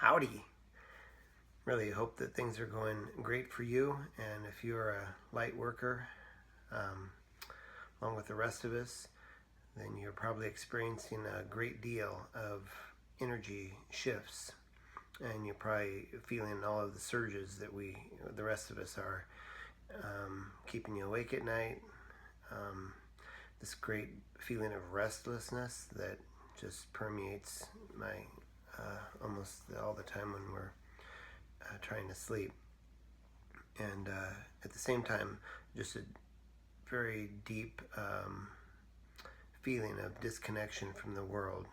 Howdy. Really hope that things are going great for you, and if you're a light worker, along with the rest of us, then you're probably experiencing a great deal of energy shifts, and you're probably feeling all of the surges that the rest of us are, keeping you awake at night, this great feeling of restlessness that just permeates my almost all the time when we're trying to sleep, and at the same time just a very deep feeling of disconnection from the world.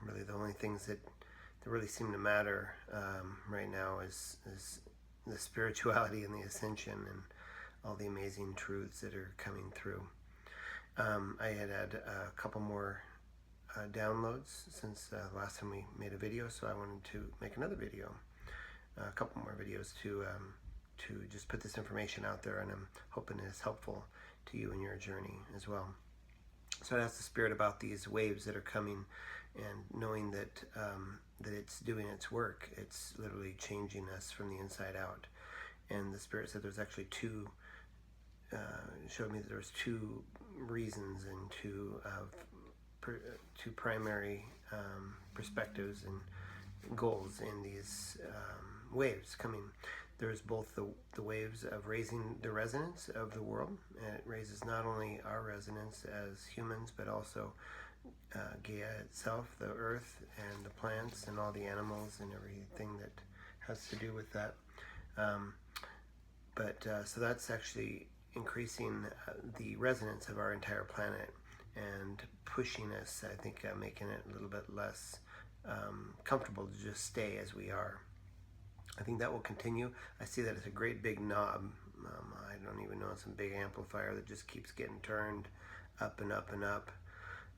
Really the only things that really seem to matter right now is the spirituality and the ascension and all the amazing truths that are coming through. I had a couple more downloads since last time we made a video, so I wanted to make another video, a couple more videos to just put this information out there, and I'm hoping it's helpful to you in your journey as well. So I asked the Spirit about these waves that are coming, and knowing that that it's doing its work. It's literally changing us from the inside out. And the Spirit said there's actually showed me that there's two reasons and two primary perspectives and goals in these waves coming. There's both the waves of raising the resonance of the world, and it raises not only our resonance as humans, but also Gaia itself, the earth and the plants and all the animals and everything that has to do with that. So that's actually increasing the resonance of our entire planet and pushing us, I think, making it a little bit less comfortable to just stay as we are. I think that will continue. I see that as a great big knob. I don't even know, it's a big amplifier that just keeps getting turned up and up and up.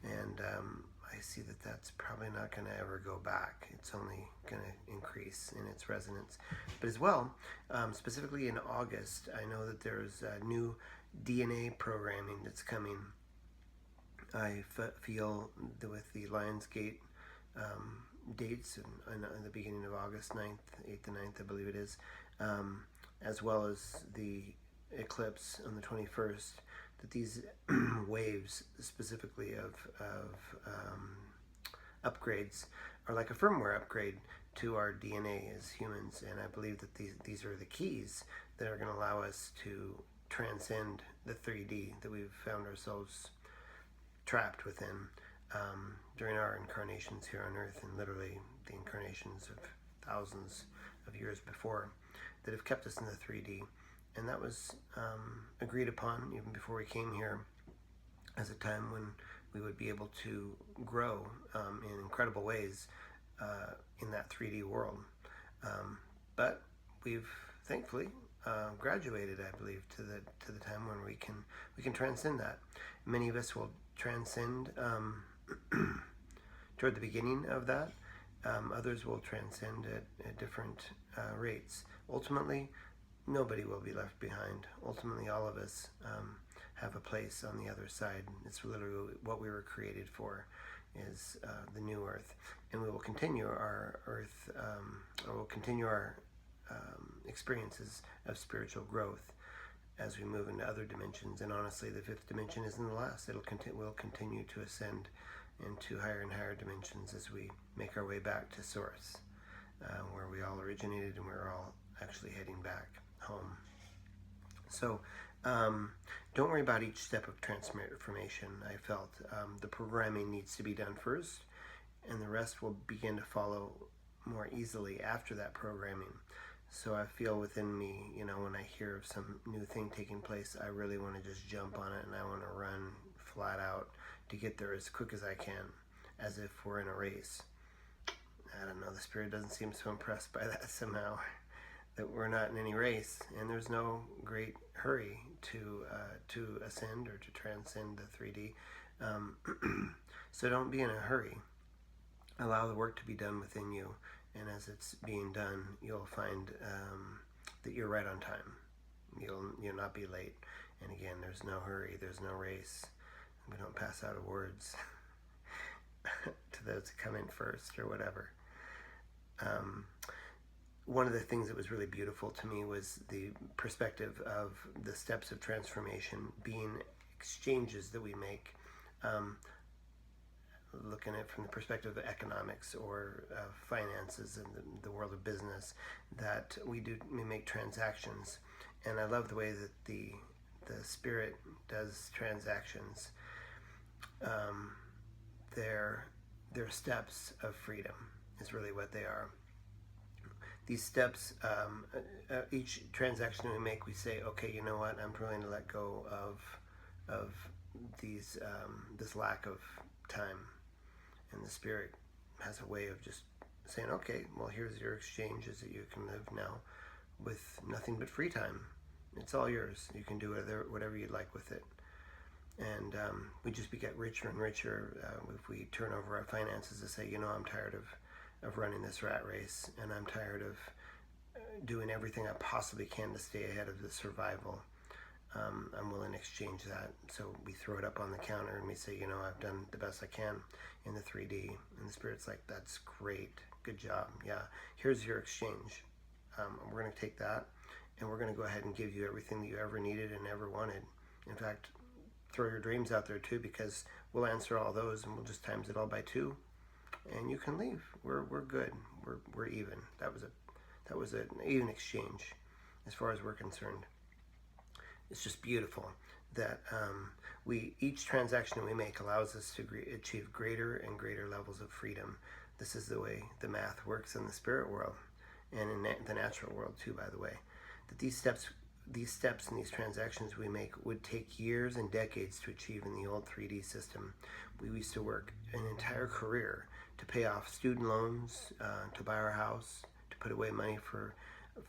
And I see that that's probably not going to ever go back. It's only going to increase in its resonance. But as well, specifically in August, I know that there's a new DNA programming that's coming. I feel that with the Lionsgate dates in the beginning of August 9th, 8th and 9th, I believe it is, as well as the eclipse on the 21st, that these waves specifically of upgrades are like a firmware upgrade to our DNA as humans. And I believe that these are the keys that are going to allow us to transcend the 3D that we've found ourselves trapped within during our incarnations here on Earth, and literally the incarnations of thousands of years before, that have kept us in the 3D. And that was agreed upon even before we came here as a time when we would be able to grow in incredible ways in that 3D world. But we've thankfully graduated, I believe, to the time when we can transcend that. Many of us will transcend toward the beginning of that. Others will transcend at different rates. Ultimately, nobody will be left behind. Ultimately, all of us have a place on the other side. It's literally what we were created for, is the new Earth. And we will continue our Earth, or we'll continue our experiences of spiritual growth as we move into other dimensions. And honestly, the fifth dimension isn't the last. We'll continue to ascend into higher and higher dimensions as we make our way back to Source, where we all originated, and we're all actually heading back home. So don't worry about each step of transformation. I felt the programming needs to be done first, and the rest will begin to follow more easily after that programming. So I feel within me, when I hear of some new thing taking place, I really want to just jump on it, and I want to run flat out to get there as quick as I can, as if we're in a race. I don't know, the Spirit doesn't seem so impressed by that somehow, that we're not in any race, and there's no great hurry to ascend or to transcend the 3D. So don't be in a hurry. Allow the work to be done within you, and as it's being done, you'll find that you're right on time. You'll not be late. And again, there's no hurry, there's no race. We don't pass out awards to those who come in first or whatever. One of the things that was really beautiful to me was the perspective of the steps of transformation being exchanges that we make, looking at it from the perspective of economics or finances and the world of business, that we make transactions. And I love the way that the Spirit does transactions. They're steps of freedom is really what they are. These steps, each transaction we make, we say, okay, you know what, I'm willing to let go of this lack of time. And the Spirit has a way of just saying, okay, well, here's your exchanges that you can live now with nothing but free time. It's all yours. You can do whatever you'd like with it. And we just get richer and richer if we turn over our finances to say, you know, I'm tired of running this rat race, and I'm tired of doing everything I possibly can to stay ahead of the survival. I'm willing to exchange that. So we throw it up on the counter and we say, you know, I've done the best I can in the 3D. And the Spirit's like, that's great. Good job. Yeah, here's your exchange. We're going to take that and we're going to go ahead and give you everything that you ever needed and ever wanted. In fact, throw your dreams out there too, because we'll answer all those and we'll just times it all by 2. And you can leave. We're good. We're even. That was an even exchange, as far as we're concerned. It's just beautiful that each transaction we make allows us to achieve greater and greater levels of freedom. This is the way the math works in the spirit world, and in the natural world too, by the way. That these steps and these transactions we make would take years and decades to achieve in the old 3D system. We used to work an entire career to pay off student loans, to buy our house, to put away money for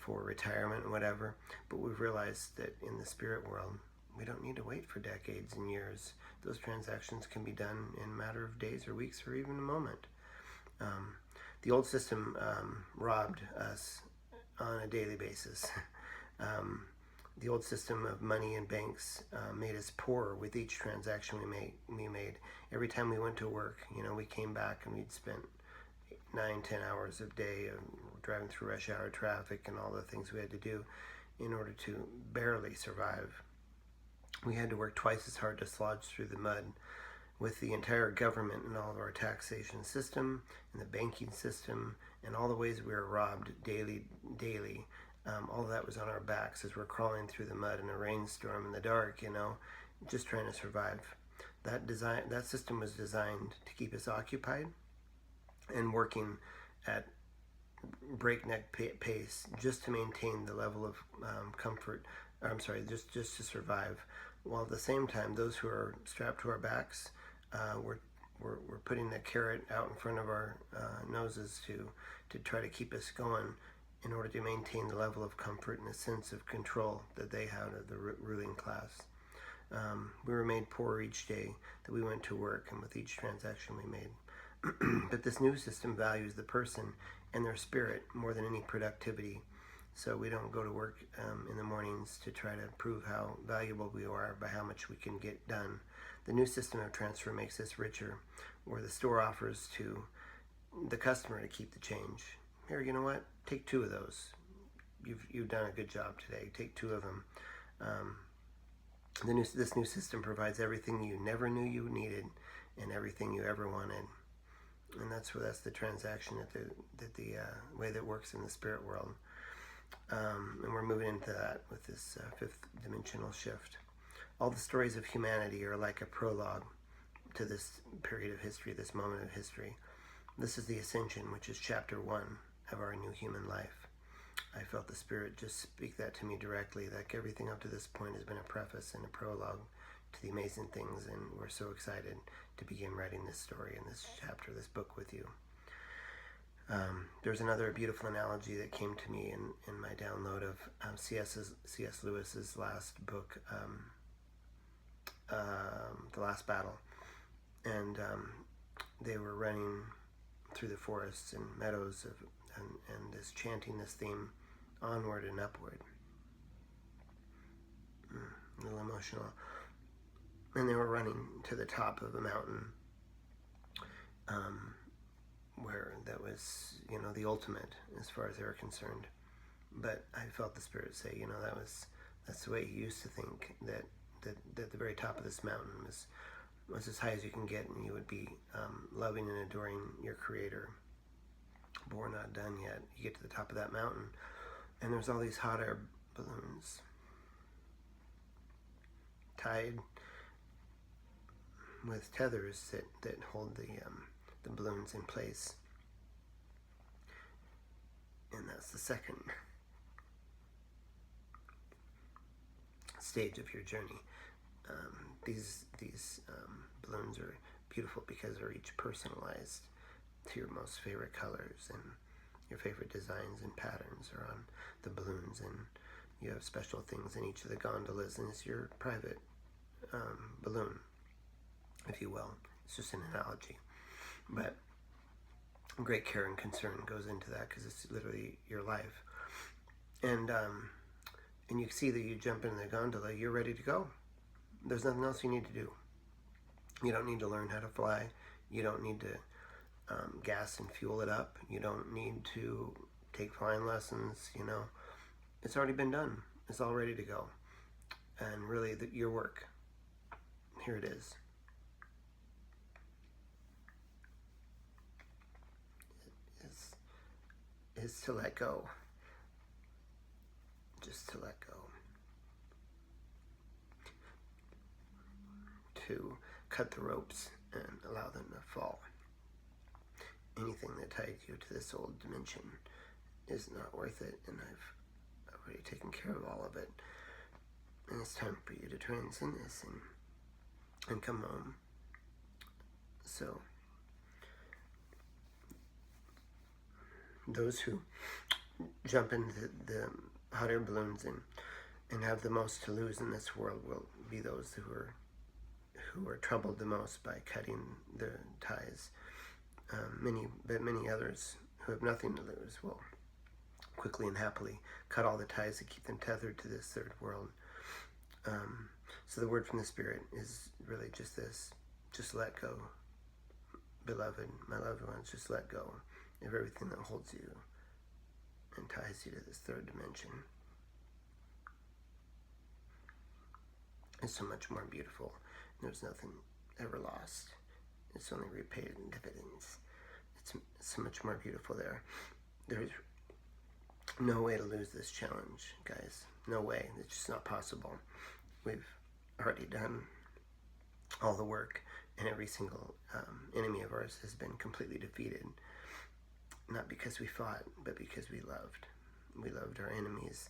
retirement and whatever. But we've realized that in the spirit world, we don't need to wait for decades and years. Those transactions can be done in a matter of days or weeks or even a moment. The old system robbed us on a daily basis. The old system of money and banks made us poorer with each transaction we made. Every time we went to work, you know, we came back and we'd spent 9-10 hours a day driving through rush hour traffic and all the things we had to do in order to barely survive. We had to work twice as hard to slodge through the mud. With the entire government and all of our taxation system and the banking system and all the ways we were robbed daily, all of that was on our backs as we're crawling through the mud in a rainstorm in the dark, you know, just trying to survive. That system was designed to keep us occupied and working at breakneck pace just to maintain the level of comfort. Just to survive. While at the same time, those who are strapped to our backs, we're putting the carrot out in front of our noses to try to keep us going in order to maintain the level of comfort and a sense of control that they had of the ruling class. We were made poorer each day that we went to work and with each transaction we made. But this new system values the person and their spirit more than any productivity. So we don't go to work in the mornings to try to prove how valuable we are by how much we can get done. The new system of transfer makes us richer, where the store offers to the customer to keep the change. Here, you know what? Take 2 of those. You've done a good job today. Take 2 of them. This new system provides everything you never knew you needed and everything you ever wanted. And that's the transaction that the way that works in the spirit world. And we're moving into that with this 5th dimensional shift. All the stories of humanity are like a prologue to this period of history, this moment of history. This is the Ascension, which is chapter 1 of our new human life. I felt the Spirit just speak that to me directly, like everything up to this point has been a preface and a prologue to the amazing things, and we're so excited to begin writing this story and this chapter, this book with you. There's another beautiful analogy that came to me in my download of C.S. Lewis's last book, The Last Battle. And they were running through the forests and meadows and this chanting this theme, Onward and Upward. A little emotional. And they were running to the top of a mountain where that was, the ultimate as far as they were concerned. But I felt the Spirit say, that's the way he used to think, that the very top of this mountain was as high as you can get, and you would be loving and adoring your Creator. But we're not done yet. You get to the top of that mountain, and there's all these hot air balloons tied with tethers that hold the balloons in place. And that's the second stage of your journey. These balloons are beautiful because they're each personalized to your most favorite colors, and your favorite designs and patterns are on the balloons, and you have special things in each of the gondolas, and it's your private balloon, if you will. It's just an analogy, but great care and concern goes into that because it's literally your life. And you see that you jump into the gondola, you're ready to go. There's nothing else you need to do. You don't need to learn how to fly. You don't need to gas and fuel it up. You don't need to take flying lessons. It's already been done. It's all ready to go. And really, your work, here it is. Is to let go. Just to let go. To cut the ropes and allow them to fall. Anything that tied you to this old dimension is not worth it, and I've already taken care of all of it. And it's time for you to transcend this and come home. So, those who jump into the hot air balloons and have the most to lose in this world will be those who are troubled the most by cutting the ties. Many others who have nothing to lose will quickly and happily cut all the ties that keep them tethered to this third world. So the word from the Spirit is really just this: just let go, beloved, my loved ones. Just let go of everything that holds you and ties you to this third dimension. It's so much more beautiful. There's nothing ever lost. It's only repaid in dividends. It's so much more beautiful there. There's no way to lose this challenge, guys. No way. It's just not possible. We've already done all the work, and every single enemy of ours has been completely defeated. Not because we fought, but because we loved. We loved our enemies.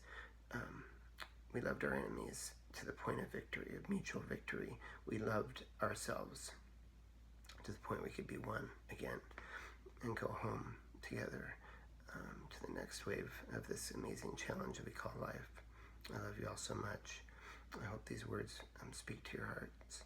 We loved our enemies to the point of victory, of mutual victory. We loved ourselves to the point we could be one again and go home together to the next wave of this amazing challenge that we call life. I love you all so much. I hope these words speak to your hearts.